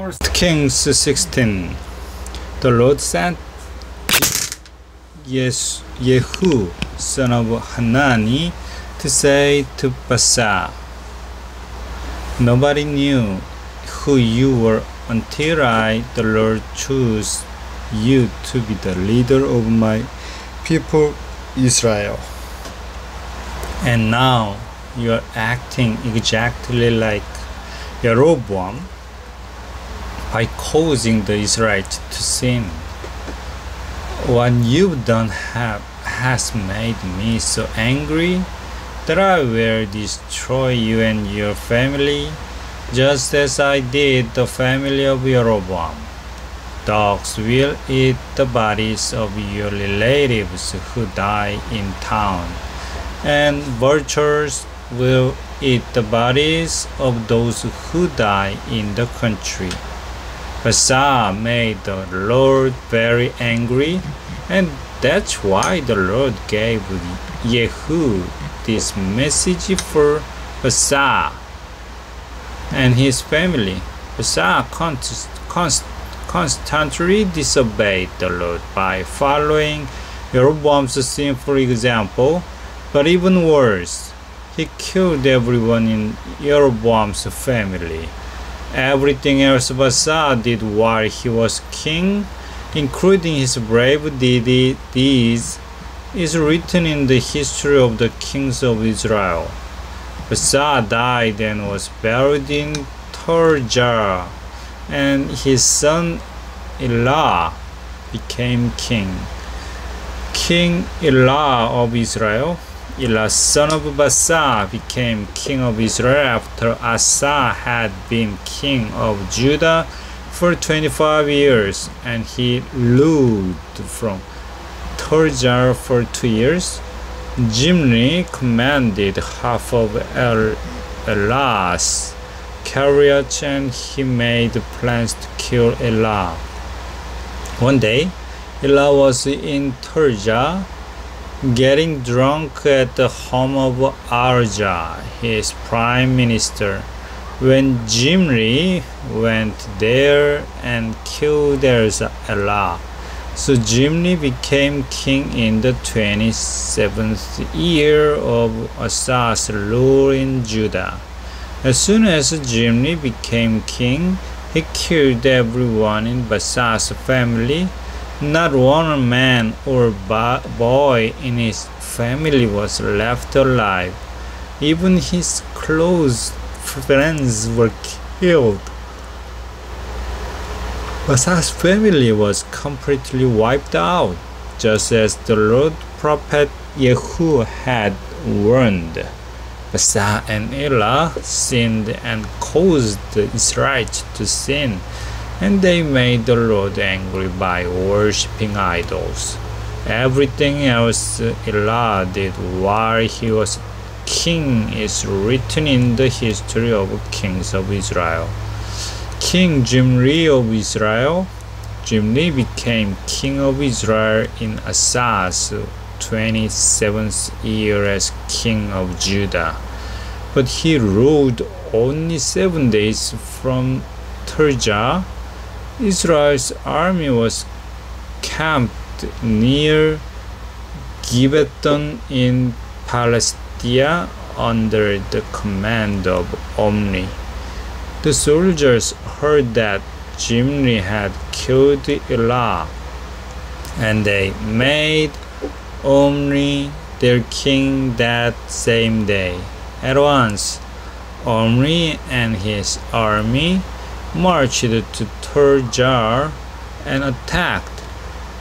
1 Kings 16. The Lord sent Yehu, son of Hanani, to say to Baasa, "Nobody knew who you were until the Lord chose you to be the leader of my people Israel. And now you are acting exactly like Jeroboam by causing the Israelites to sin. What you've done has made me so angry that I will destroy you and your family, just as I did the family of Jeroboam. Dogs will eat the bodies of your relatives who die in town, and vultures will eat the bodies of those who die in the country." Baasa made the Lord very angry, and that's why the Lord gave Yehu this message for Baasa and his family. Baasa constantly disobeyed the Lord by following Jeroboam's sinful example, but even worse, he killed everyone in Jeroboam's family. Everything else Baasa did while he was king, including his brave deeds, is written in the history of the kings of Israel. Baasa died and was buried in Tirzah, and his son Elah became king. King Elah of Israel, Elah son of Baasa, became king of Israel after Asa had been king of Judah for 25 years, and he ruled from Tirzah for 2 years. Zimri commanded half of Elah's chariots, and he made plans to kill Elah. One day, Elah was in Tirzah, getting drunk at the home of Arjah, his prime minister, when Zimri went there and killed Elah. So Zimri became king in the 27th year of Asa's rule in Judah. As soon as Zimri became king, he killed everyone in Baasa's family. Not one man or boy in his family was left alive. Even his close friends were killed. Baasa's family was completely wiped out, just as the Lord prophet Yehu had warned. Baasa and Elah sinned and caused the Israelites to sin, and they made the Lord angry by worshipping idols. Everything else Elah did while he was king is written in the history of kings of Israel. King Zimri of Israel. Zimri became king of Israel in Asa's 27th year as king of Judah, but he ruled only 7 days from Tirzah. Israel's army was camped near Gibeton in Palestine under the command of Omri. The soldiers heard that Zimri had killed Elah, and they made Omri their king that same day. At once, Omri and his army marched to Tirzah and attacked.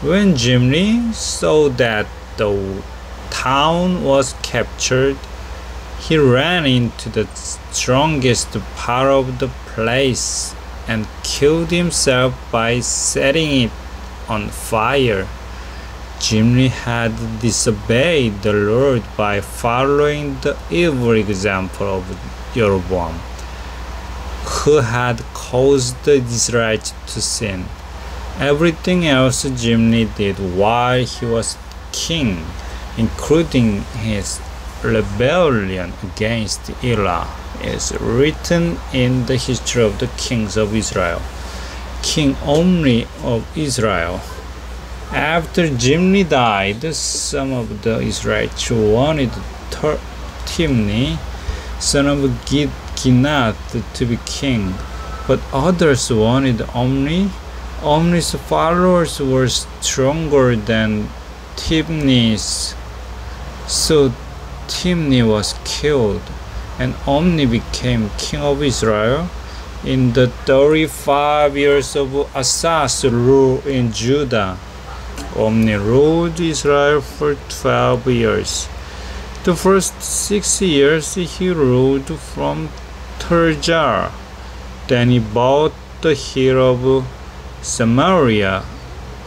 When Zimri saw that the town was captured, he ran into the strongest part of the place and killed himself by setting it on fire. Zimri had disobeyed the Lord by following the evil example of Jeroboam, who had caused the Israelites to sin. Everything else Zimri did while he was king, including his rebellion against Elah, is written in the history of the kings of Israel. King Omri of Israel. After Zimri died, some of the Israelites wanted Timni, son of Ginath, to be king, but others wanted Omri. Omri's followers were stronger than Timni's, so Timni was killed, and Omri became king of Israel. In the 35 years of Asa's rule in Judah, Omri ruled Israel for 12 years. The first 6 years he ruled from Tirzah. Then he bought the hill of Samaria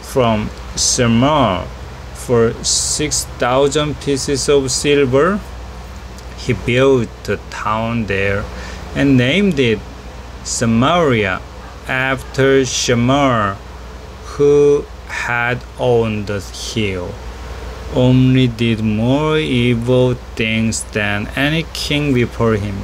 from Samar for 6,000 pieces of silver. He built a town there and named it Samaria after Shamar, who had owned the hill. Omri did more evil things than any king before him.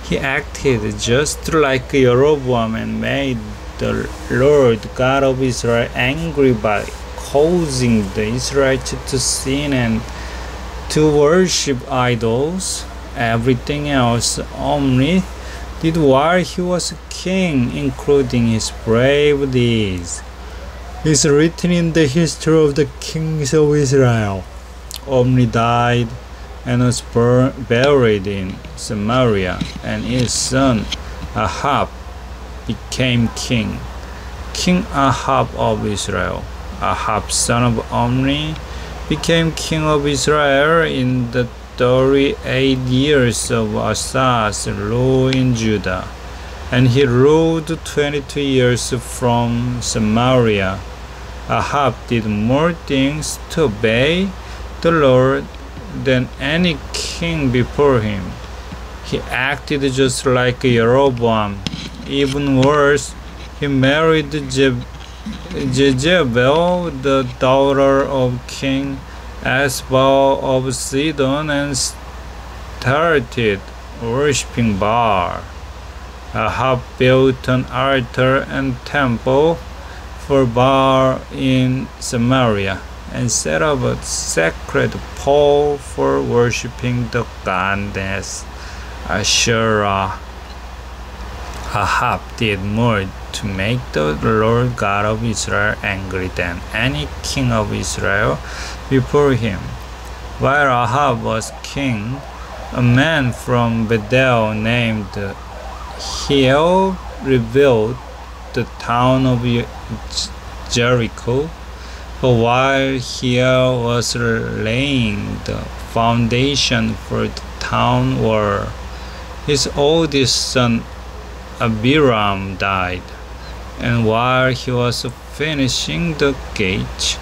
He acted just like Jeroboam and made the Lord God of Israel angry by causing the Israelites to sin and to worship idols. Everything else Omri did while he was king, including his brave deeds, is written in the history of the kings of Israel. Omri died and was buried in Samaria, and his son Ahab became king. King Ahab of Israel. Ahab, son of Omri, became king of Israel in the 38 years of Asa's rule in Judah, and he ruled 22 years from Samaria. Ahab did more things to obey the Lord than any king before him. He acted just like Jeroboam. Even worse, he married Jezebel, the daughter of King Asbal of Sidon, and started worshipping Baal. Ahab built an altar and temple for Baal in Samaria and set up a sacred pole for worshipping the goddess Asherah. Ahab did more to make the Lord God of Israel angry than any king of Israel before him. While Ahab was king, a man from Bethel named Hiel rebuilt the town of Jericho. But while Hiel was laying the foundation for the town wall, his oldest son Abiram died, and while he was finishing the gate,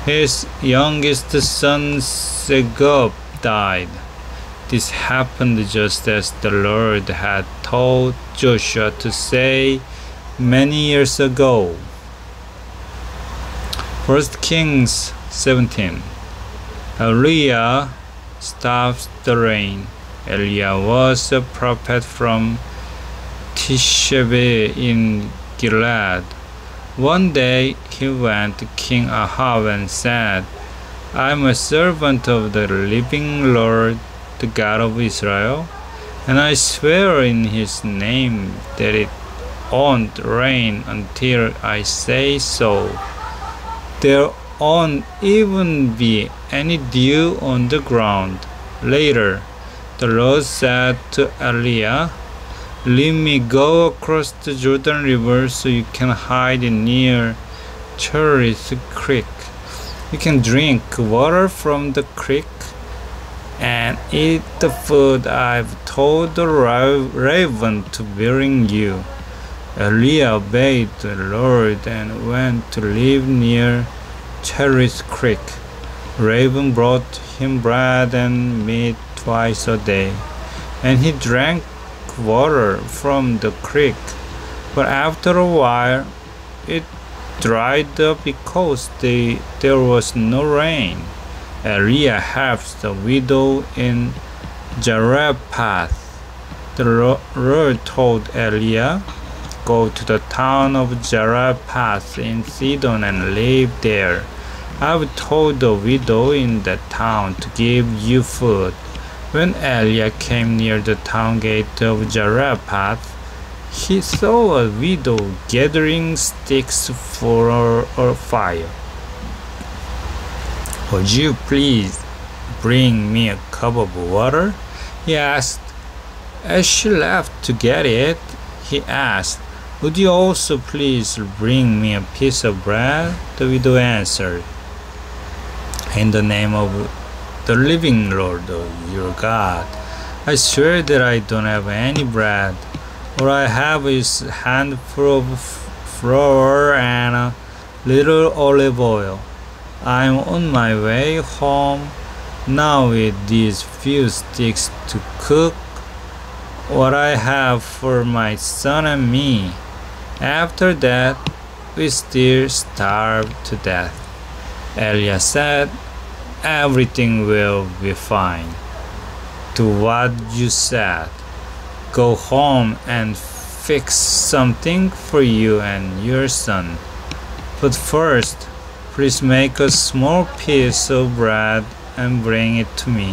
his youngest son Segub died. This happened just as the Lord had told Joshua to say many years ago. 1 Kings 17. Eliah stops the rain. Eliah was a prophet from Tishbe in Gilead. One day he went to King Ahab and said, I am a servant of the living Lord, the God of Israel, and I swear in his name that it won't rain until I say so. There won't even be any dew on the ground. Later, the Lord said to Eliah, Let me go across the Jordan River so you can hide near Cherith Creek. You can drink water from the creek and eat the food I've told the raven to bring you. Eliah obeyed the Lord and went to live near Cherith Creek. Raven brought him bread and meat twice a day, and he drank water from the creek. But after a while, it dried up because there was no rain. Eliah helped the widow in Zarephath. The Lord told Eliah, Go to the town of Zarephath in Sidon and live there. I've told the widow in that town to give you food." When Eliah came near the town gate of Zarephath, he saw a widow gathering sticks for a fire. "Would you please bring me a cup of water?" he asked. As she left to get it, he asked, "Would you also please bring me a piece of bread?" The widow answered, "In the name of the living Lord your God, I swear that I don't have any bread. All I have is a handful of flour and a little olive oil. I'm on my way home now with these few sticks to cook what I have for my son and me. After that, we still starve to death." Eliah said, "Everything will be fine. Do what you said. Go home and fix something for you and your son. But first, please make a small piece of bread and bring it to me.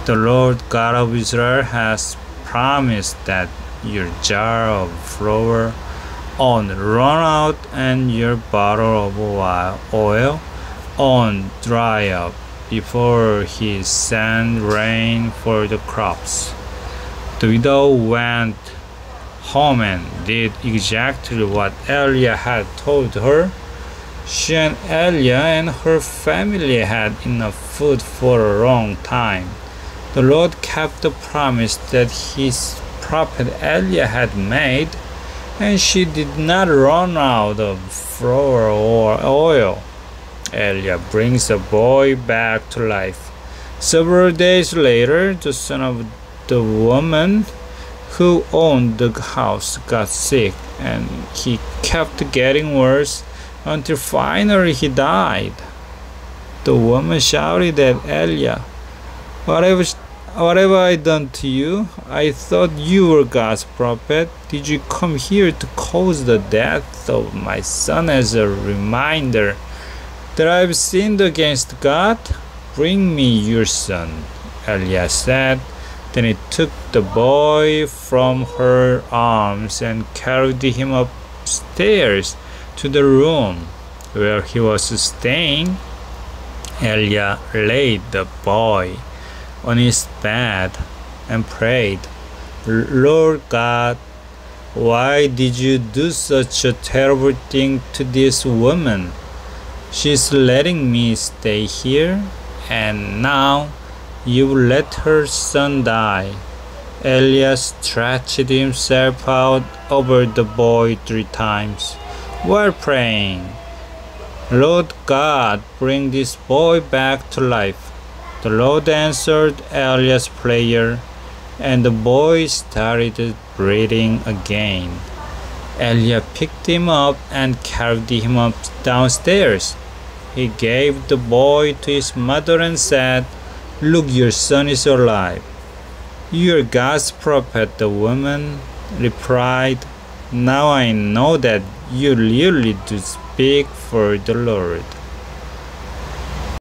The Lord God of Israel has promised that your jar of flour won't run out and your bottle of oil won't dry up before he sends rain for the crops." The widow went home and did exactly what Eliah had told her. She and Eliah and her family had enough food for a long time. The Lord kept the promise that his prophet Eliah had made, and she did not run out of flour or oil. Eliah brings the boy back to life. Several days later, the son of the woman who owned the house got sick, and he kept getting worse until finally he died. The woman shouted at Eliah, What have I done to you? I thought you were God's prophet. Did you come here to cause the death of my son as a reminder that I've sinned against God? Bring me your son." Eliah said. Then he took the boy from her arms and carried him upstairs to the room where he was staying. Eliah laid the boy on his bed and prayed, "Lord God, why did you do such a terrible thing to this woman? She's letting me stay here, and now you let her son die." Eliah stretched himself out over the boy 3 times while praying, "Lord God, bring this boy back to life." The Lord answered Eliah's prayer, and the boy started breathing again. Eliah picked him up and carried him up downstairs. He gave the boy to his mother and said, "Look, your son is alive." "You are God's prophet," the woman replied. "Now I know that you really do speak for the Lord."